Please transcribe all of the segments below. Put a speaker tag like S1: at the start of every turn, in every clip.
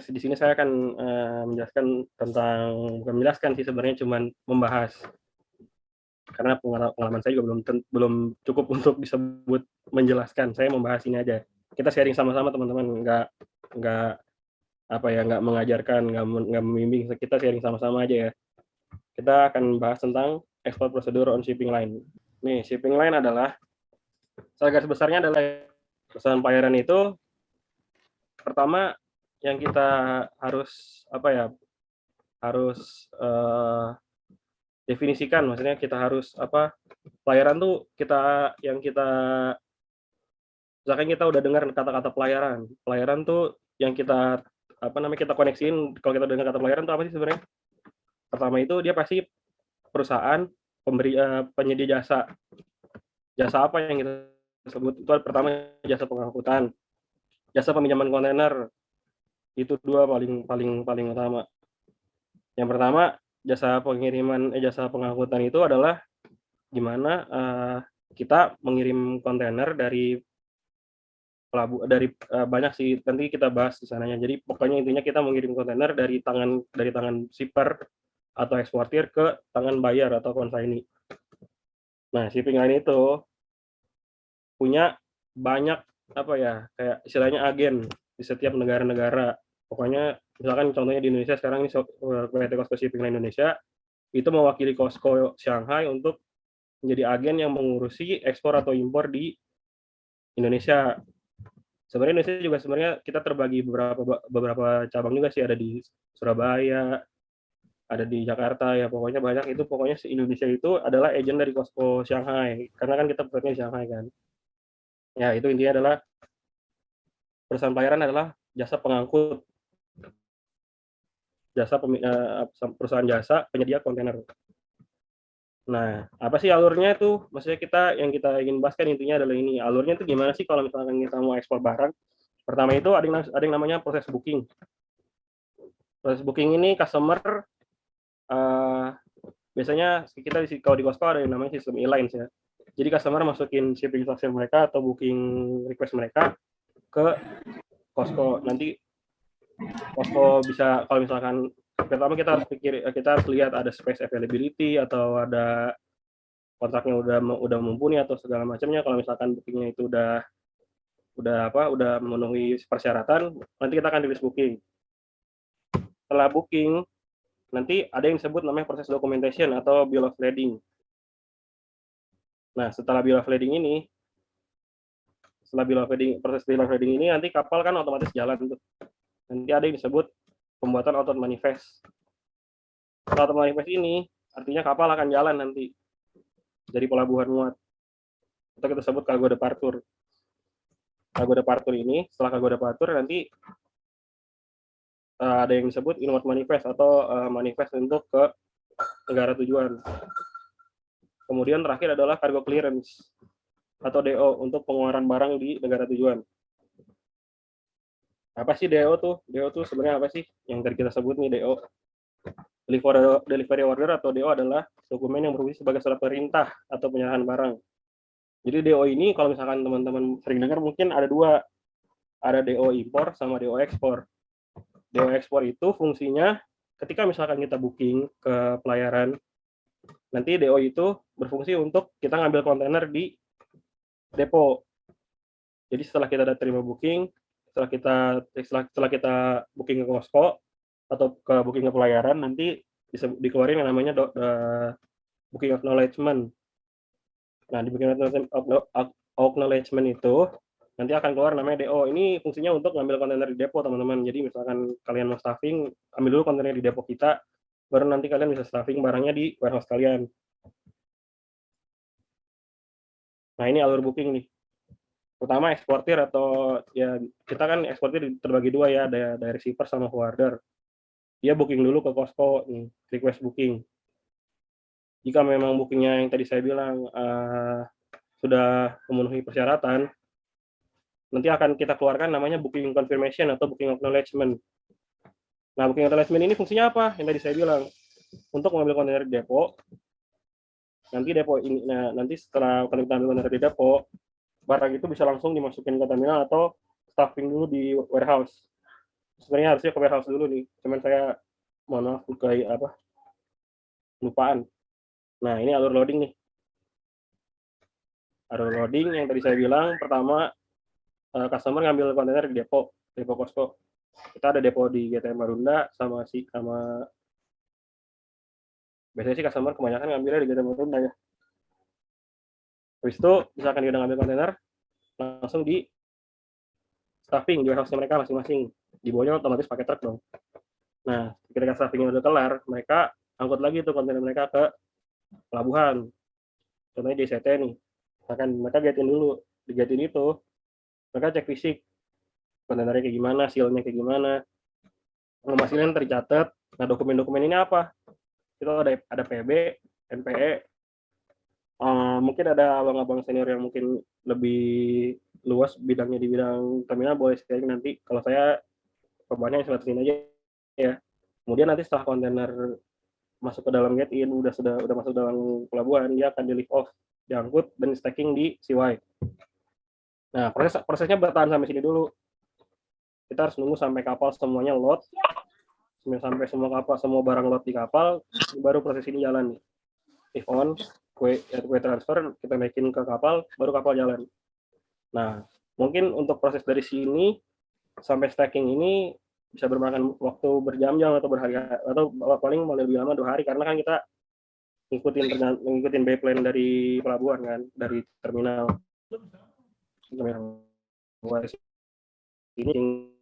S1: di sini saya akan menjelaskan tentang, bukan menjelaskan sih sebenarnya, cuman membahas. Karena pengalaman saya juga belum cukup untuk disebut menjelaskan. Saya membahas ini aja. Kita sharing sama-sama teman-teman, nggak apa ya, nggak mengajarkan, nggak membimbing. Kita sharing sama-sama aja ya. Kita akan bahas tentang export procedure on shipping line. Nih, shipping line adalah, secara garis besarnya adalah perusahaan pelayaran itu pertama yang kita harus apa ya, harus definisikan, maksudnya kita harus apa, pelayaran tuh kita misalkan kita udah dengar kata-kata pelayaran tuh yang kita apa namanya, kita koneksiin. Kalau kita dengar kata pelayaran tuh apa sih sebenarnya? Pertama itu dia pasti perusahaan penyedia jasa. Jasa apa yang kita sebut itu? Pertama jasa pengangkutan, jasa peminjaman kontainer. Itu dua paling paling paling utama. Yang pertama jasa jasa pengangkutan itu adalah gimana kita mengirim kontainer dari banyak sih, nanti kita bahas di sananya. Jadi pokoknya intinya kita mengirim kontainer dari tangan shipper atau eksportir ke tangan buyer atau consignee. Nah, shipping line itu punya banyak apa ya, kayak istilahnya agen di setiap negara-negara. Pokoknya misalkan contohnya di Indonesia sekarang ini PT COSCO Shipping Line Indonesia itu mewakili COSCO Shanghai untuk menjadi agen yang mengurusi ekspor atau impor di Indonesia. Sebenarnya Indonesia juga sebenarnya kita terbagi beberapa cabang juga sih, ada di Surabaya, ada di Jakarta ya, pokoknya banyak. Itu pokoknya Indonesia itu adalah agent dari COSCO Shanghai, karena kan kita pusatnya di Shanghai kan. Ya, itu intinya adalah perusahaan pelayaran adalah jasa pengangkut, perusahaan jasa penyedia kontainer. Nah, apa sih alurnya tuh? Maksudnya yang kita ingin bahas kan intinya adalah ini. Alurnya tuh gimana sih kalau misalkan kita mau ekspor barang? Pertama itu ada yang namanya proses booking. Proses booking ini customer biasanya kita kalau di COSCO ada yang namanya sistem e-lines ya. Jadi customer masukin shipping instruction mereka atau booking request mereka ke COSCO. Nanti COSCO bisa, kalau misalkan pertama kita harus lihat ada space availability atau ada kontraknya udah mumpuni atau segala macamnya. Kalau misalkan bookingnya itu udah memenuhi persyaratan, nanti kita akan rilis booking. Setelah booking, nanti ada yang disebut namanya proses documentation atau bill of lading. Nah, setelah bill of lading ini, proses bill of lading ini nanti kapal kan otomatis jalan tuh. Nanti ada yang disebut pembuatan outward manifest. Outward manifest ini artinya kapal akan jalan nanti dari pelabuhan muat. Itu kita sebut cargo departure. Cargo departure ini, setelah cargo departure nanti ada yang disebut inward manifest atau manifest untuk ke negara tujuan. Kemudian terakhir adalah cargo clearance atau DO untuk pengeluaran barang di negara tujuan. Apa sih DO tuh? DO tuh sebenarnya apa sih? Yang tadi kita sebut nih DO. Delivery order atau DO adalah dokumen yang berfungsi sebagai surat perintah atau penyerahan barang. Jadi DO ini kalau misalkan teman-teman sering dengar mungkin ada dua. Ada DO impor sama DO ekspor. DO ekspor itu fungsinya ketika misalkan kita booking ke pelayaran, nanti DO itu berfungsi untuk kita ngambil kontainer di depo. Jadi setelah kita udah terima booking, setelah kita booking ke COSCO atau ke booking ke pelayaran, nanti dikeluarin yang namanya booking acknowledgement. Nah, di booking acknowledgement itu nanti akan keluar namanya DO. Ini fungsinya untuk ngambil kontainer di depo, teman-teman. Jadi misalkan kalian mau stuffing, ambil dulu kontainer di depo kita, baru nanti kalian bisa stuffing barangnya di warehouse kalian. Nah, ini alur booking nih. Pertama eksportir atau ya kita kan eksportir terbagi dua ya, ada receiver sama forwarder. Dia booking dulu ke COSCO nih, request booking. Jika memang bookingnya yang tadi saya bilang sudah memenuhi persyaratan, nanti akan kita keluarkan namanya booking confirmation atau booking acknowledgement. Nah, booking acknowledgement ini fungsinya apa? Yang tadi saya bilang, untuk mengambil kontainer di depo. Nanti setelah kita ambil kontainer di depo, barang itu bisa langsung dimasukin ke terminal atau stuffing dulu di warehouse. sebenarnya harusnya ke warehouse dulu nih, cuman saya mohon maaf lupaan. Nah, ini alur loading nih. Alur loading yang tadi saya bilang, pertama customer ngambil kontainer di depo Costco. Kita ada depo di GTM Marunda sama biasanya sih customer kebanyakan ngambilnya di GTM Marunda ya. Habis itu misalkan dia udah ngambil kontainer, langsung di stuffing di warehouse mereka masing-masing. Di bawahnya otomatis pakai truk dong. Nah, ketika stuffingnya udah kelar, mereka angkut lagi tuh kontainer mereka ke pelabuhan. Contohnya di CT nih. Misalkan mereka gatin dulu. Di gatin itu, mereka cek fisik. Kontainernya kayak gimana, sealnya kayak gimana. Nomor hasilnya tercatat. Nah, dokumen-dokumen ini apa? Itu ada PB, NPE, mungkin ada abang-abang senior yang mungkin lebih luas bidangnya di bidang terminal, boleh sharing nanti. Kalau saya pembahasannya sebatas ini aja ya. Kemudian nanti setelah kontainer masuk ke dalam gate in, udah masuk dalam pelabuhan, dia akan di lift off, diangkut dan stacking di CY. Nah, prosesnya bertahan sampai sini dulu. Kita harus nunggu sampai kapal semuanya load, sampai semua barang load di kapal, baru proses ini jalan nih. If on, kue transfer, kita naikin ke kapal, baru kapal jalan. Nah, mungkin untuk proses dari sini sampai stacking ini bisa bermakan waktu berjam-jam atau berhari, atau paling lebih lama 2 hari, karena kan kita ngikutin bay plan dari pelabuhan kan, dari terminal ini.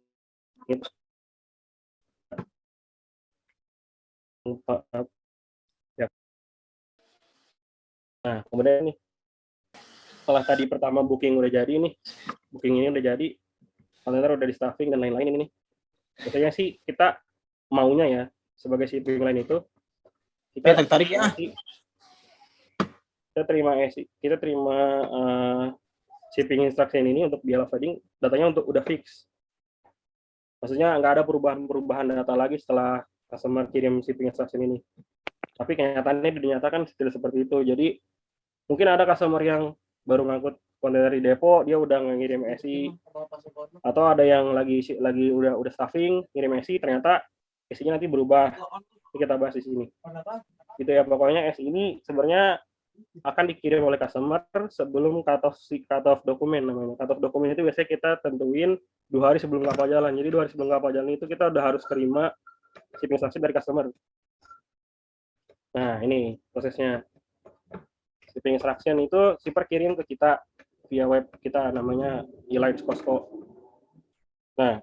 S1: Nah, kemudian nih, setelah tadi pertama booking udah jadi nih, booking ini udah jadi, kontainer udah di stuffing dan lain-lain ini nih. Biasanya sih kita maunya ya, sebagai shipping line itu, kita
S2: tarik ya.
S1: Kita terima shipping instruction ini untuk biaya loading, datanya udah fix. Maksudnya nggak ada perubahan data lagi setelah customer kirim shipping instruction ini. Tapi kenyataannya dinyatakan tidak seperti itu. Jadi mungkin ada customer yang baru ngangkut kontainer di depo, dia udah ngirim SI, atau ada yang lagi udah stuffing ngirim SI, ternyata SI-nya nanti berubah. Ini kita bahas di sini. Gitu ya, pokoknya SI ini sebenarnya akan dikirim oleh customer sebelum cut off dokumen namanya. Cut off dokumen itu biasanya kita tentuin 2 hari sebelum kapal jalan. Jadi 2 hari sebelum kapal jalan itu kita udah harus terima shipping instruction dari customer. Nah, ini prosesnya. Shipping instruction itu shipper kirim ke kita via web kita namanya eLine Costco. Nah,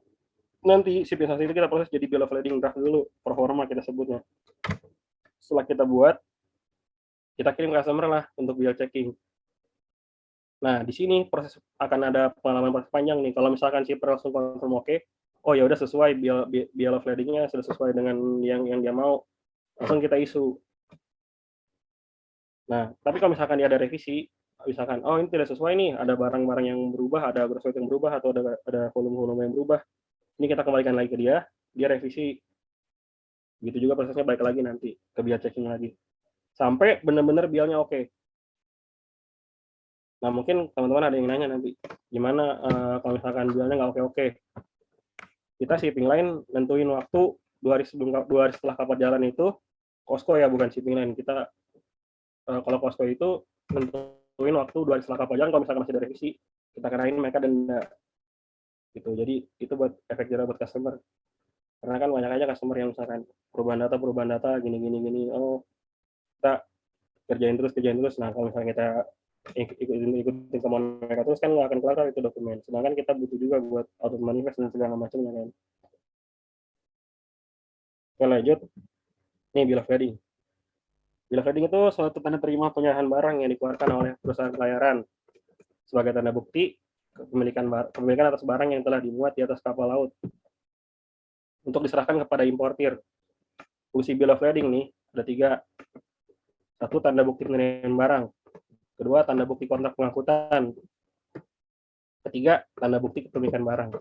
S1: nanti shipping instruction itu kita proses jadi bill of lading draft dulu, performa kita sebutnya. Setelah kita buat, kita kirim ke customer lah untuk bill checking. Nah, di sini proses akan ada pengalaman proses panjang nih. Kalau misalkan shipper langsung confirm oke, oh ya udah sesuai bill of lading-nya sudah sesuai dengan yang dia mau, langsung kita isu. Nah, tapi kalau misalkan dia ada revisi, misalkan oh ini tidak sesuai nih, ada barang-barang yang berubah, ada bersuat yang berubah, atau ada volume-volume yang berubah, ini kita kembalikan lagi ke dia revisi. Gitu juga prosesnya balik lagi nanti ke bill checking lagi sampai benar-benar bialnya oke. Nah, mungkin teman-teman ada yang nanya nanti gimana kalau misalkan bialnya nggak oke. Kita shipping line nentuin waktu 2 hari setelah kapal jalan itu, Costco ya, bukan shipping line. Kita kalau Costco itu nentuin waktu 2 hari setelah kapal jalan, kalau misalkan masih ada revisi, kita kenain mereka denda gitu. Jadi itu buat efek jerah buat customer, karena kan banyak aja customer yang misalkan perubahan data gini, oh kita kerjain terus. Nah, kalau misalnya kita ikutin kemauan mereka terus, kan nggak akan kelar itu dokumen. Sedangkan kita butuh juga buat auto manifest dan segala macamnya kan. Oke, lanjut. Ini bill of lading. Bill of lading itu suatu tanda terima penyerahan barang yang dikeluarkan oleh perusahaan pelayaran sebagai tanda bukti kepemilikan atas barang yang telah dimuat di atas kapal laut untuk diserahkan kepada importir. Fungsi bill of lading nih ada 3. 1, tanda bukti penerimaan barang. 2, tanda bukti kontrak pengangkutan. 3, tanda bukti kepemilikan barang.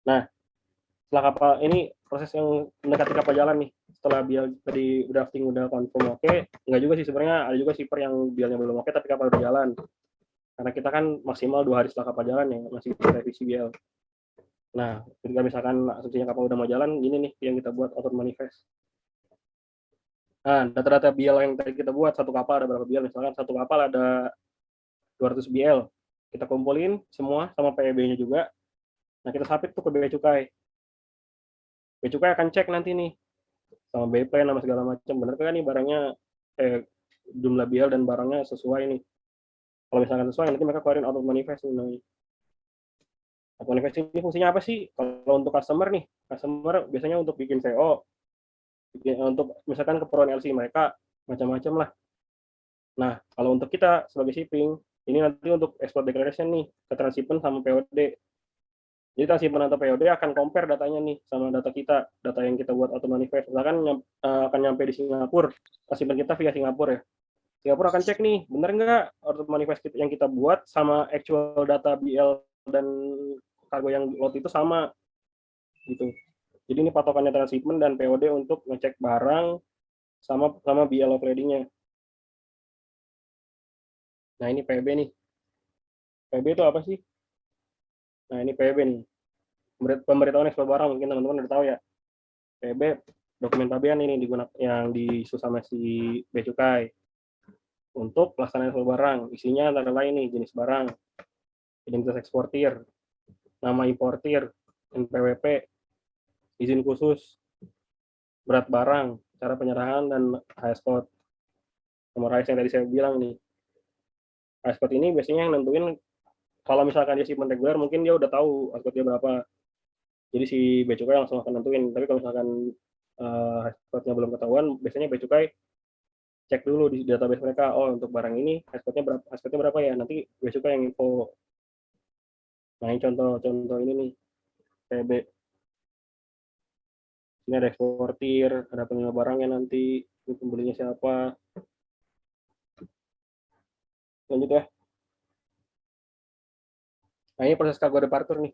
S1: Nah, setelah kapal ini proses yang mendekati kapal jalan nih, setelah bial tadi drafting udah confirm oke, enggak juga sih sebenarnya, ada juga shipper yang bialnya belum oke tapi kapal udah jalan. Karena kita kan maksimal 2 hari setelah kapal jalan ya, masih bisa revisi bial. Nah, ketika misalkan asumsinya kapal udah mau jalan, ini nih yang kita buat auto manifest. Nah, data-data BL yang tadi kita buat, satu kapal ada berapa BL, misalkan satu kapal ada 200 BL. Kita kumpulin semua sama PEB-nya juga. Nah, kita submit tuh ke Bea Cukai. Bea Cukai akan cek nanti nih sama BP nama segala macam. Bener kan nih barangnya jumlah BL dan barangnya sesuai nih. Kalau misalkan sesuai, nanti mereka keluarin auto manifest nih. Auto manifest ini fungsinya apa sih? Kalau untuk customer nih, customer biasanya untuk bikin CO, untuk misalkan keperluan LC mereka, macam-macam lah. Nah, kalau untuk kita sebagai shipping, ini nanti untuk export declaration nih, ke transshipment sama POD. Jadi transshipment atau POD akan compare datanya nih sama data kita, data yang kita buat auto manifest. Misalkan akan nyampe di Singapura, transshipment kita via Singapura ya. Singapura akan cek nih, bener nggak auto manifest yang kita buat sama actual data BL dan kargo yang lot itu sama gitu. Jadi ini patokannya transshipment dan POD untuk ngecek barang sama BL of lading-nya. Nah, ini PB nih. PB itu apa sih? Nah, ini PB nih. Pemberitahuan ekspor barang, mungkin teman-teman udah tahu ya. PB, dokumen pabean ini digunakan yang disusun sama si Bea Cukai untuk pelaksanaan ekspor barang. Isinya antara lain nih, jenis barang, identitas eksportir, nama importir, NPWP, izin khusus, berat barang, cara penyerahan, dan HS code. Nomor HS yang tadi saya bilang nih. HS code ini biasanya yang nentuin, kalau misalkan dia shipment reguler, mungkin dia udah tahu HS code dia berapa. Jadi si Bea Cukai langsung akan nentuin. Tapi kalau misalkan HS code-nya belum ketahuan, biasanya Bea Cukai cek dulu di database mereka, oh untuk barang ini HS code-nya berapa ya, nanti Bea Cukai yang info. Nah, ini contoh ini nih, PB. Ini ada eksportir, ada penerima barangnya nanti, ini pembelinya siapa. Lanjut ya. Nah, ini proses cargo departure nih.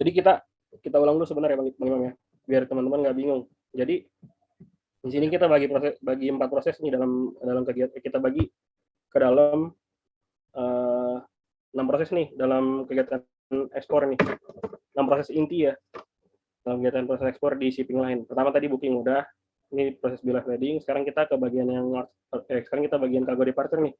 S1: Jadi kita ulang dulu sebenarnya Bang Imam ya, biar teman-teman nggak bingung. Jadi di sini kita bagi 4 proses nih dalam kegiatan, kita bagi ke dalam 6 proses nih dalam kegiatan ekspor nih. 6 proses inti ya dalam kegiatan proses ekspor di shipping line. Pertama tadi booking udah, ini proses bill of lading. Sekarang kita ke bagian sekarang kita bagian cargo departure nih.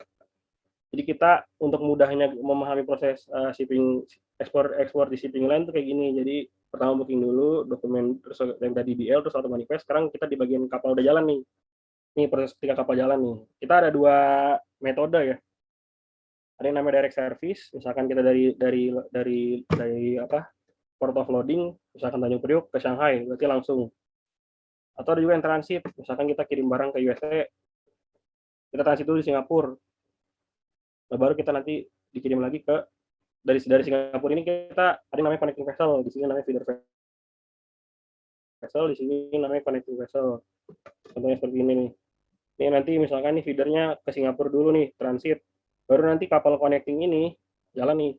S1: Jadi kita untuk mudahnya memahami proses shipping ekspor di shipping line tuh kayak gini. Jadi pertama booking dulu, dokumen terus yang tadi BL, terus auto manifest. Sekarang kita di bagian kapal udah jalan nih. Ini proses ketika kapal jalan nih. Kita ada 2 metode ya. Ada yang namanya direct service, misalkan kita dari apa? Port of loading, misalkan Tanjung Priok ke Shanghai, berarti langsung. Atau ada juga yang transit, misalkan kita kirim barang ke USA, kita transit dulu di Singapura. Nah, baru kita nanti dikirim lagi ke dari Singapura ini kita ada yang namanya connecting vessel, di sini namanya feeder vessel, di sini namanya connecting vessel. Contohnya seperti ini nih. Ini nanti misalkan nih feedernya ke Singapura dulu nih, transit. Baru nanti kapal connecting ini jalan nih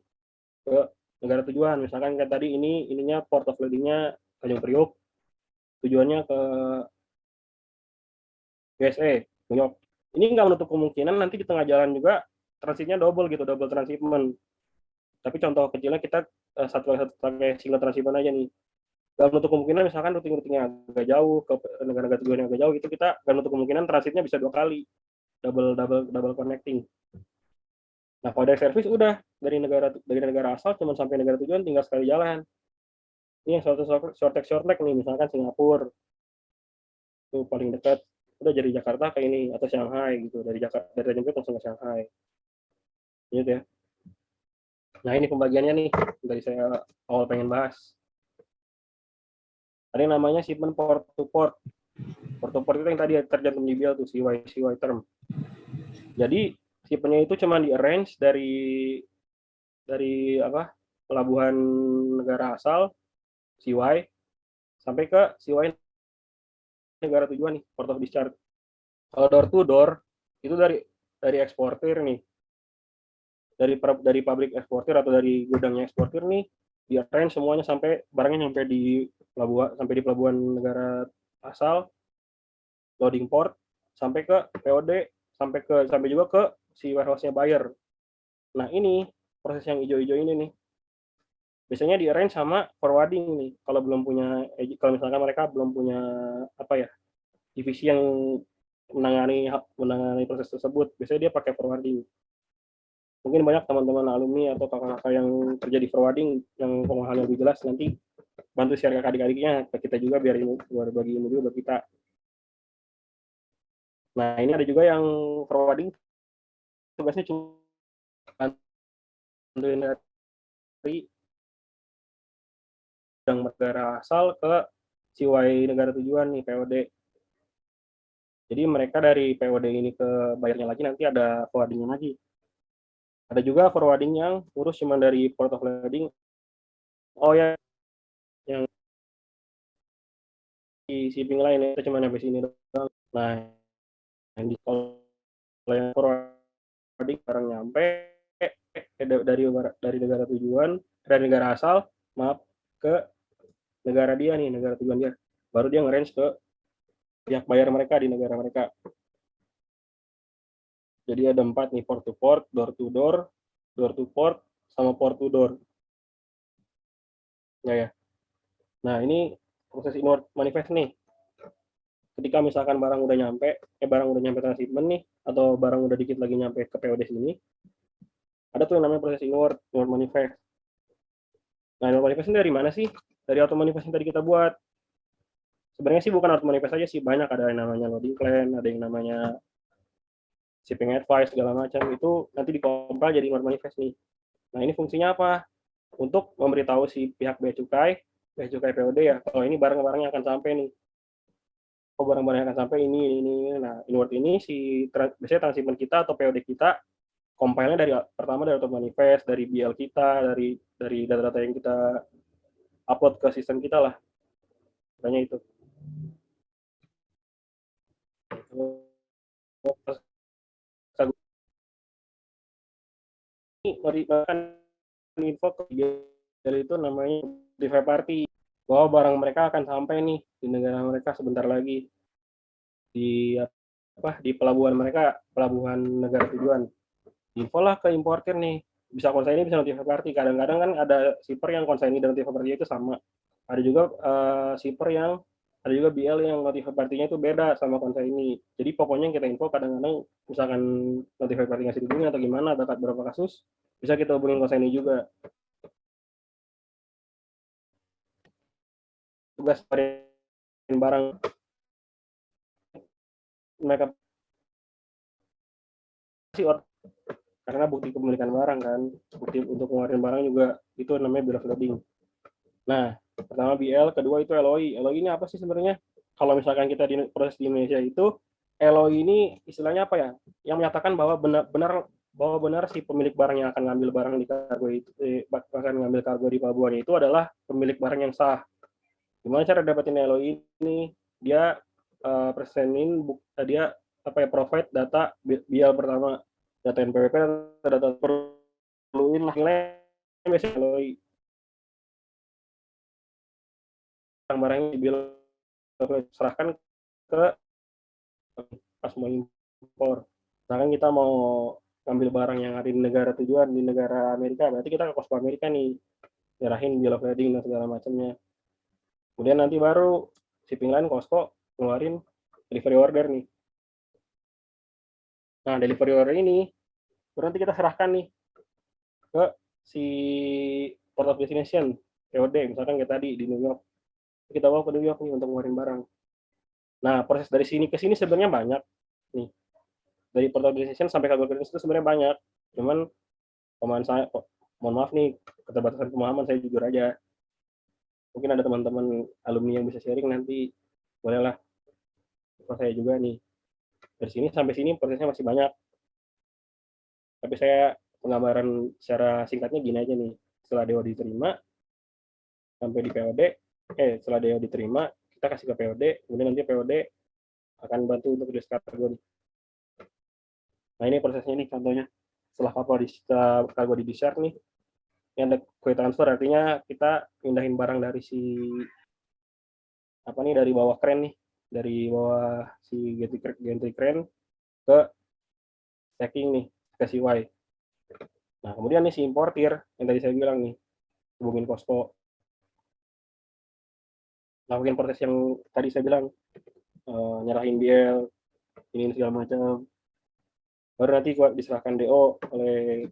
S1: ke negara tujuan. Misalkan kayak tadi ininya port of loading-nya Tanjung Priok, tujuannya ke USA, New York. Ini nggak menutup kemungkinan nanti di tengah jalan juga transitnya double gitu, double transshipment. Tapi contoh kecilnya kita satu pakai single transshipment aja nih. Nggak menutup kemungkinan misalkan routing-routingnya agak jauh ke negara-negara tujuan yang agak jauh, itu kita nggak menutup kemungkinan transitnya bisa 2 kali, double connecting. Nah, kalau dari service udah dari negara asal cuma sampai negara tujuan tinggal sekali jalan. Ini yang short leg nih, misalkan Singapura itu paling dekat, udah dari Jakarta ke ini, atau Shanghai gitu, dari Tanjung Priok langsung ke Shanghai gitu ya. Nah, ini pembagiannya nih dari saya awal pengen bahas. Ada yang namanya shipment port to port. Port to port itu yang tadi tercantum di BL tuh, CY term. Jadi shipmentnya itu cuma di arrange dari apa, pelabuhan negara asal CY sampai ke CY negara tujuan nih, port of discharge. Kalau door to door itu dari eksportir nih, dari pabrik eksportir atau dari gudangnya eksportir nih, di arrange semuanya sampai barangnya sampai di pelabuhan negara asal, loading port, sampai ke POD, sampai juga ke si warehouse-nya buyer. Nah, ini proses yang hijau-hijau ini nih. Biasanya di arrange sama forwarding nih. Kalau belum punya, kalau misalkan mereka belum punya apa ya, divisi yang menangani proses tersebut, biasanya dia pakai forwarding. Mungkin banyak teman-teman alumni atau kakak-kakak yang kerja di forwarding yang pemahaman lebih jelas, nanti bantu share ke adik-adiknya, ke kita juga biar bagi ilmu juga buat kita. Nah, ini ada juga yang forwarding tugasnya cuma bantuin dari yang negara asal ke CY negara tujuan nih, POD. Jadi mereka dari POD ini ke bayarnya lagi, nanti ada forwardingnya lagi. Ada juga forwarding yang urus cuma dari port of landing. Oh ya, yang di shipping line itu cuma sampai sini doang. Nah, yang di kalau yang forwarding barang nyampe dari negara tujuan, dari negara asal, maaf, ke negara dia nih, negara tujuan dia. Baru dia nge-range ke pihak bayar mereka di negara mereka. Jadi ada 4 nih, port to port, door to door, door to port, sama port to door. Ya, ya. Nah, ini proses inward manifest nih. Ketika misalkan barang udah nyampe transshipment nih, atau barang udah dikit lagi nyampe ke POD sini, ada tuh yang namanya proses inward manifest. Nah, inward manifest ini dari mana sih? Dari auto manifest yang tadi kita buat. Sebenarnya sih bukan auto manifest aja sih, banyak, ada yang namanya loading plan, ada yang namanya shipping advice, segala macam. Itu nanti dikompil jadi inward manifest nih. Nah, ini fungsinya apa? Untuk memberitahu si pihak bea cukai POD ya, kalau ini barang-barangnya akan sampai nih. Oh, barang-barang yang akan sampai ini. Nah, inward ini biasanya transshipment kita atau POD kita compile-nya pertama dari auto manifest, dari BL kita, dari data-data yang kita upload ke sistem kita lah. Makanya itu. Ini memberikan info ke BL itu namanya notify party, bahwa barang mereka akan sampai nih di negara mereka sebentar lagi, di pelabuhan mereka, pelabuhan negara tujuan. Info lah ke importer nih, bisa konsignee, bisa notify party. Kadang-kadang kan ada shipper yang konsignee dan notify party itu sama, ada juga shipper yang ada juga BL yang notify partinya itu beda sama konsignee. Jadi pokoknya yang kita info, kadang-kadang misalkan notify party ngasih dihubungi atau gimana, ada beberapa kasus bisa kita hubungin konsignee juga. Tugas barang mereka sih, karena bukti kepemilikan barang kan, bukti untuk ngeluarin barang juga itu namanya bill of lading. Nah, pertama BL, kedua itu LOI. LOI ini apa sih sebenarnya? Kalau misalkan kita di proses di Indonesia itu, LOI ini istilahnya apa ya? Yang menyatakan bahwa benar si pemilik barang yang akan ngambil barang di kargo itu, akan ngambil kargo di pelabuhan itu adalah pemilik barang yang sah. Gimana cara dapetin LOI ini? Dia presentin, dia provide data BL pertama, data NPWP, data perluin lah, nilai biasanya LOI. Barang-barang yang dibilang serahkan ke pas mau impor. Misalkan kita mau ngambil barang yang ada di negara tujuan, di negara Amerika, berarti kita ke Costco Amerika nih, nyerahin bill of lading dan segala macamnya. Kemudian nanti baru shipping line Costco ngeluarin delivery order nih. Nah, delivery order ini nanti kita serahkan nih ke si port of destination, POD, misalkan kayak tadi di New York. Kita bawa ke New York nih untuk ngeluarin barang. Nah, proses dari sini ke sini sebenarnya banyak nih. Dari port of destination sampai cargo clearance itu sebenarnya banyak. Cuman pemahaman saya, mohon maaf nih, keterbatasan pemahaman saya jujur aja. Mungkin ada teman-teman alumni yang bisa sharing nanti, bolehlah. Kalau saya juga nih, dari sini sampai sini prosesnya masih banyak. Tapi saya penggambaran secara singkatnya gini aja nih. Setelah DO diterima, sampai di POD, setelah DO diterima, kita kasih ke POD, kemudian nanti POD akan bantu untuk rilis kargo. Nah, ini prosesnya nih contohnya. Setelah kargo di discharge nih, yang ada kue transfer, artinya kita pindahin barang dari dari bawah kren nih, dari bawah si gantry crane ke stacking nih, ke CY. Nah, kemudian nih si importir yang tadi saya bilang nih, hubungin Costco, lakuin proses yang tadi saya bilang, nyerahin BL, ini segala macam. Baru nanti diserahkan DO oleh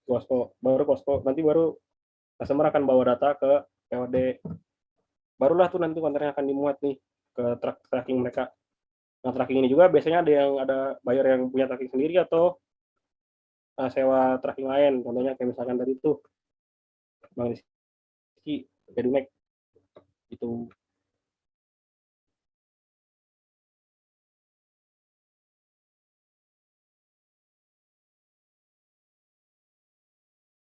S1: Costco. Baru Costco nanti baru customer akan bawa data ke POD. Barulah tuh nanti kontennya akan dimuat nih ke tracking mereka. Nah, tracking ini juga biasanya ada buyer yang punya tracking sendiri atau sewa tracking lain. Contohnya kayak misalkan tadi tuh Bang Rizky, Edumek, itu